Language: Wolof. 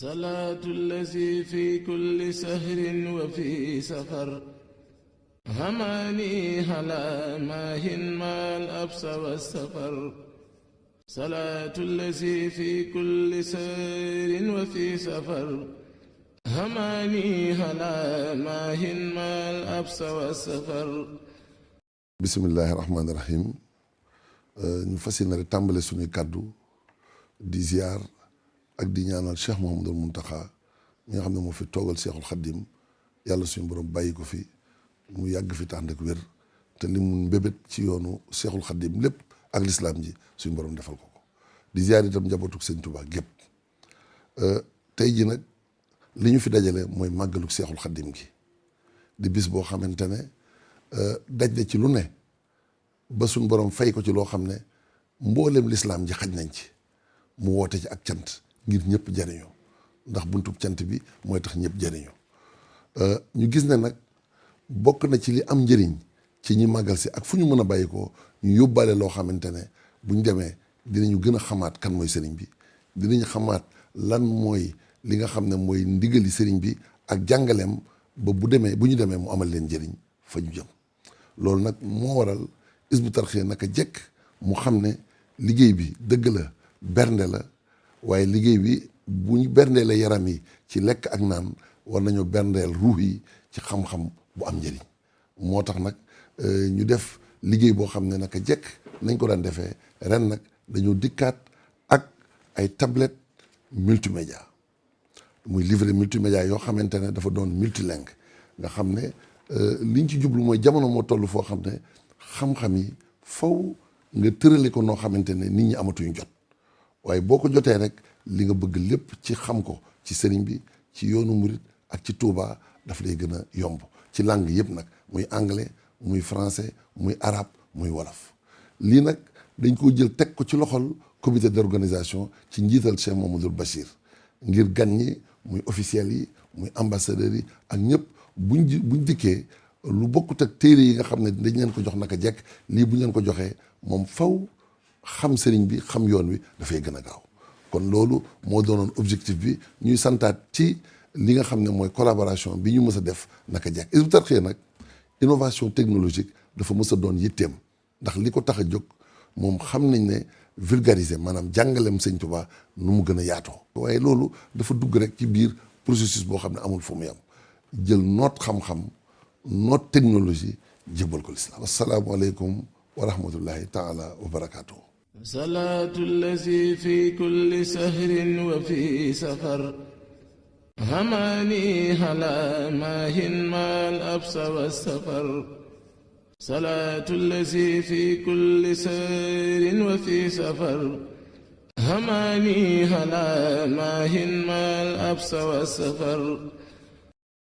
صلاة الذي في كل سهر وفي سفر هماني هلا ماهن ما الأبس والسفر صلاة الذي في كل سهر وفي سفر هماني هلا ماهن ما الأبس والسفر. bismillahi rahmaani rahim. ñu fas yéene rek tàmbale suñuy kàddu di ziar ak di ñaanal Cheikh Mouhamadul Mountakha mi nga xam ne moo fi toogal Cheikhul Khadim yàlla suñu borom bàyyi ko fi mu yàgg fi tànd ak wér te li mu mbébét ci yoonu Cheikhul Khadim lépp ak lislaam ji suñu borom defal ko di ziar itam njabootuk Sëñ Tuubaa gépp. tey ji nag li ñu fi dajale mooy màggaluk Cheikhul Khadim gi di bis boo xamante ne daj na ci lu ne ba suñ borom fay ko ci loo xam ne mboolem lislaam ji xaj nañ ci mu woote ci ak cant ngir ñëpp jariñoo ndax buntub cant bi mooy tax ñëpp jariñoo. ñu gis ne nag bokk na ci li am njëriñ ci ñi màggal si ak fu ñu mën a bàyyi ko ñu yóbbaale loo xamante ne buñ demee dinañu gën a xamaat kan mooy sëriñ bi, dinañu xamaat lan mooy li nga xam ne mooy ndigali sëriñ bi ak jàngaleem ba bu ñu demee mu amal leen njëriñ fa ñu jëm. loolu nag moo waral Hizbut Tarqiyyah naka jekk mu xam ne liggéey bi dëgg la bernde la, waaye liggéey bi bu ñu berndeele yaram yi ci lekk ak naan war nañoo berndeel ruux yi ci xam-xam bu am njëriñ. moo tax nag ñu def liggéey boo xam ne naka jekk nañ ko daan defee ren nag dañoo dikkaat ak ay tablette multimédia muy livret multimédia yoo xamante ne dafa doon multilingue nga xam ne liñ ci jublu mooy jamono moo toll foo xam ne xam-xam yi faw nga tërale ko noo xamante ne nit ñi amatuñu jot, waaye boo ko jotee rek li nga bëgg lépp ci xam ko ci sëriñ bi, ci yoonu murit ak ci Touba daf lay gën a yomb ci langue yëpp nag, muy anglais muy français muy arabe muy wolof. lii nag dañ ko jël teg ko ci loxol comité d'organisation ci njiital Cheikh Mamadou Bachir ngir gan ñi muy officiels yi muy ambassadeurs yi ak ñëpp buñ dikkee lu bokkut ak téere yi nga xam ne dañ leen ko jox naka jekk, lii buñ leen ko joxee moom faw xam sëriñ bi xam yoon wi dafay gën a gaaw. kon loolu moo doonoon objectif bi, ñuy santaat ci li nga xam ne mooy collaboration bi ñu mës a def naka jekk. Hizbut Tarqiyyah nag innovation technologique dafa mës a doon yitteem ndax li ko tax a jóg moom xam nañ ne vulgariser maanaam jàngaleem Sëñ Tuubaa nu mu gën a yaatoo. waaye loolu dafa dugg rek ci biir processus boo xam ne amul fu mu yam, jël noot xam-xam noot technologie jébal ko lislaam. asalaamaaleykum wa rahmatullahi taala wa barakaatuhu. salaatu allazi fi kulli sahrin wa fi safar هماني هلا ماهن ما الأبس والسفر صلاة الذي في كل سير وفي سفر هماني هلا ماهن ما الأبس والسفر